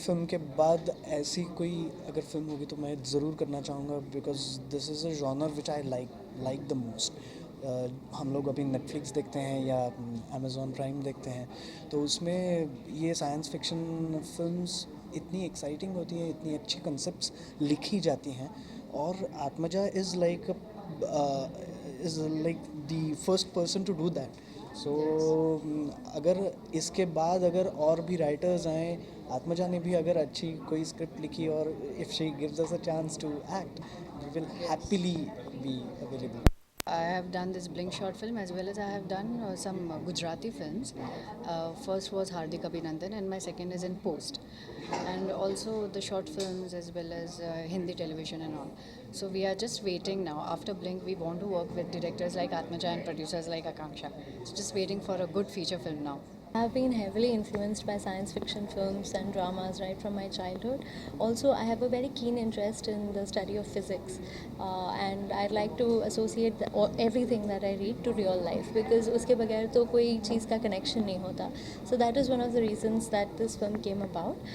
Film के बाद ऐसी कोई अगर फिल्म होगी तो मैं ज़रूर करना चाहूँगा, because this is a genre which I like the most. हम लोग अभी नेटफ्लिक्स देखते हैं या अमेज़ॉन प्राइम देखते हैं, तो उसमें ये साइंस फिक्शन फिल्म्स इतनी एक्साइटिंग होती हैं, इतनी अच्छी कंसेप्ट्स लिखी जाती हैं। और Atmaja is like the first person to do that. So अगर इसके बाद अगर और भी राइटर्स आएँ, आत्मजा ने भी अगर अच्छी कोई स्क्रिप्ट लिखी और if she gives us a chance to act, we will happily be available. I have done this Blink short film as well as I have done some Gujarati films. First was Hardik Abhinandan and my second is in post. And also the short films as well as Hindi television and all. So we are just waiting now. After Blink, we want to work with directors like Atmaja and producers like Akanksha. So just waiting for a good feature film now. I've been heavily influenced by science fiction films and dramas right from my childhood. Also, I have a very keen interest in the study of physics, and I like to associate everything that I read to real life because उसके बगैर तो कोई चीज़ का connection नहीं होता. So that is one of the reasons that this film came about.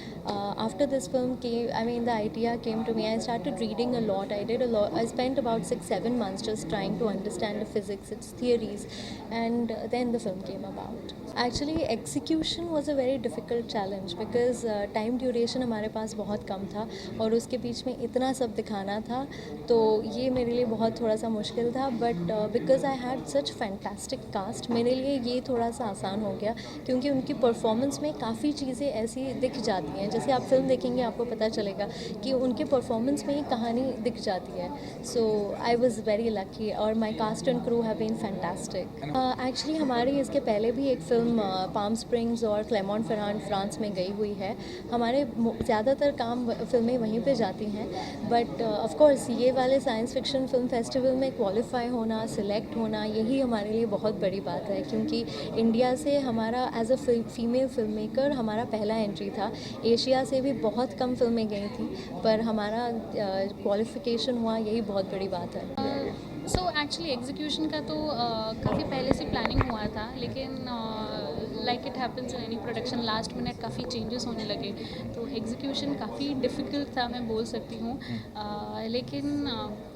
After this film came, I mean the idea came to me. I started reading a lot. I did a lot. I spent about 6-7 months just trying to understand the physics, its theories, and then the film came about. Actually, execution was a very difficult challenge because time duration हमारे पास बहुत कम था और उसके बीच में इतना सब दिखाना था, तो ये मेरे लिए बहुत थोड़ा सा मुश्किल था. But because I had such fantastic cast, मेरे लिए ये थोड़ा सा आसान हो गया क्योंकि उनकी परफॉर्मेंस में काफ़ी चीज़ें ऐसी दिख जाती हैं. जैसे आप फिल्म देखेंगे आपको पता चलेगा कि उनके परफॉर्मेंस में ही कहानी दिख जाती है. So I was very lucky और my cast and crew have been fantastic. Actually हमारी इसके पहले भी एक फिल्म पाम स्प्रिंग्स और क्लेमॉन्ट फेरान फ्रांस में गई हुई है. हमारे ज़्यादातर काम फिल्में वहीं पे जाती हैं. बट ऑफ कोर्स ये वाले साइंस फिक्शन फिल्म फेस्टिवल में क्वालिफाई होना, सिलेक्ट होना, यही हमारे लिए बहुत बड़ी बात है क्योंकि इंडिया से हमारा as a female film maker हमारा पहला एंट्री था. एशिया से भी बहुत कम फिल्में गई थी पर हमारा क्वालिफिकेशन हुआ, यही बहुत बड़ी बात है. सो एक्चुअली एग्जीक्यूशन का तो काफ़ी पहले से प्लानिंग हुआ था, लेकिन like it happens in any production last minute काफ़ी चेंजेस होने लगे, तो एग्जीक्यूशन काफ़ी डिफ़िकल्ट था मैं बोल सकती हूँ. लेकिन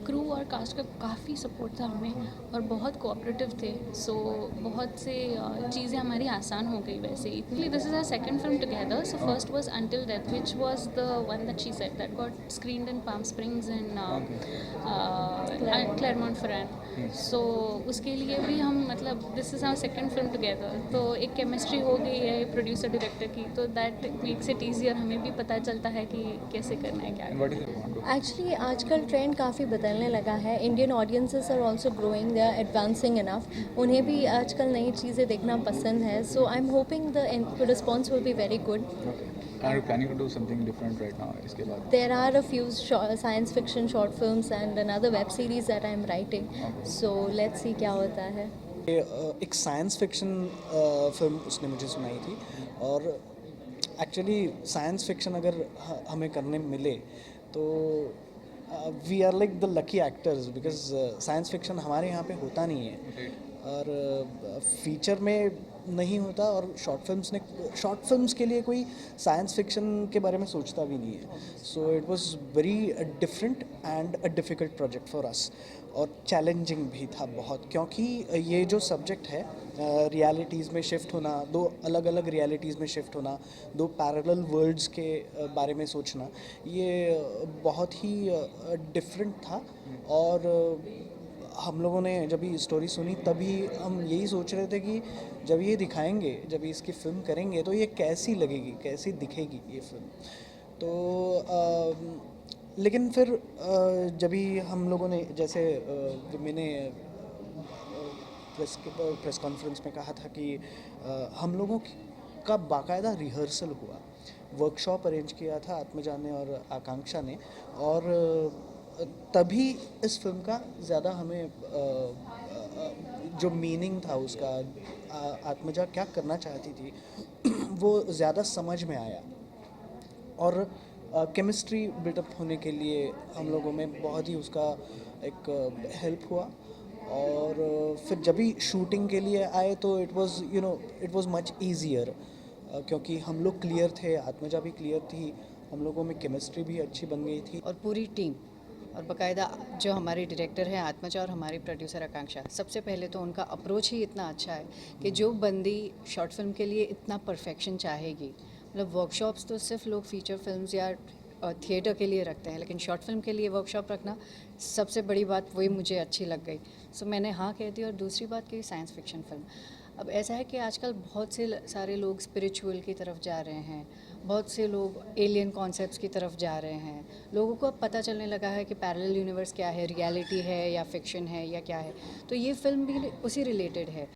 क्रू और कास्ट का काफ़ी सपोर्ट था हमें और बहुत कोऑपरेटिव थे. सो बहुत से चीज़ें हमारी आसान हो गई वैसे. इतनी this is our second film together. So first was until death which was the one that she said that got screened in Palm Springs and Clermont Ferrand. So उसके लिए भी हम मतलब this is our second film together, तो एक chemistry हो गई है प्रोड्यूसर डायरेक्टर की, तो दैट मेक्स इट ईजियर. हमें भी पता चलता है कि कैसे करना है क्या. एक्चुअली आजकल ट्रेंड काफ़ी बदलने लगा है. Indian audiences are also growing, they are advancing enough. उन्हें भी आजकल नई चीज़ें देखना पसंद है. So I am hoping the response will be very good. Are you planning to do something different right now इसके बाद? There are a few science fiction short films and another web series that I am writing. So let's see क्या होता है. एक science fiction film उसने मुझे सुनाई थी, और एक्चुअली साइंस फिक्शन अगर हमें करने मिले तो we are like the lucky actors, because science fiction हमारे यहाँ पे होता नहीं है और फीचर में नहीं होता, और शॉर्ट फिल्म्स के लिए कोई साइंस फिक्शन के बारे में सोचता भी नहीं है. So it was very different and a difficult project for us, और चैलेंजिंग भी था बहुत, क्योंकि ये जो सब्जेक्ट है रियलिटीज़ में शिफ्ट होना, दो अलग अलग रियलिटीज़ में शिफ्ट होना, दो पैरेलल वर्ल्ड्स के बारे में सोचना, ये बहुत ही डिफरेंट था. और हम लोगों ने जब ये स्टोरी सुनी तभी हम यही सोच रहे थे कि जब ये दिखाएंगे, जब इसकी फ़िल्म करेंगे तो ये कैसी लगेगी, कैसी दिखेगी ये फ़िल्म. तो लेकिन फिर जब ही हम लोगों ने जैसे मैंने प्रेस कॉन्फ्रेंस में कहा था कि हम लोगों का बाकायदा रिहर्सल हुआ, वर्कशॉप अरेंज किया था आत्मजा ने और आकांक्षा ने, और तभी इस फिल्म का ज़्यादा हमें जो मीनिंग था उसका, आत्मजा क्या करना चाहती थी वो ज़्यादा समझ में आया. और केमिस्ट्री बिल्डअप होने के लिए हम लोगों में बहुत ही उसका एक हेल्प हुआ. और फिर जब भी शूटिंग के लिए आए तो इट वाज मच ईजियर. क्योंकि हम लोग क्लियर थे, आत्मजा भी क्लियर थी, हम लोगों में केमिस्ट्री भी अच्छी बन गई थी। और पूरी टीम और बाकायदा जो हमारे डायरेक्टर हैं आत्मजा और हमारी प्रोड्यूसर आकांक्षा, सबसे पहले तो उनका अप्रोच ही इतना अच्छा है कि जो बंदी शॉर्ट फिल्म के लिए इतना परफेक्शन चाहेगी, मतलब वर्कशॉप्स तो सिर्फ लोग फीचर फिल्म्स या थिएटर के लिए रखते हैं, लेकिन शॉर्ट फिल्म के लिए वर्कशॉप रखना सबसे बड़ी बात वही मुझे अच्छी लग गई। सो मैंने हाँ कह दी। और दूसरी बात की साइंस फिक्शन फिल्म, अब ऐसा है कि आजकल बहुत से सारे लोग स्पिरिचुअल की तरफ जा रहे हैं, बहुत से लोग एलियन कॉन्सेप्ट्स की तरफ जा रहे हैं, लोगों को अब पता चलने लगा है कि पैरेलल यूनिवर्स क्या है, रियलिटी है या फिक्शन है या क्या है। तो ये फिल्म भी उसी रिलेटेड है।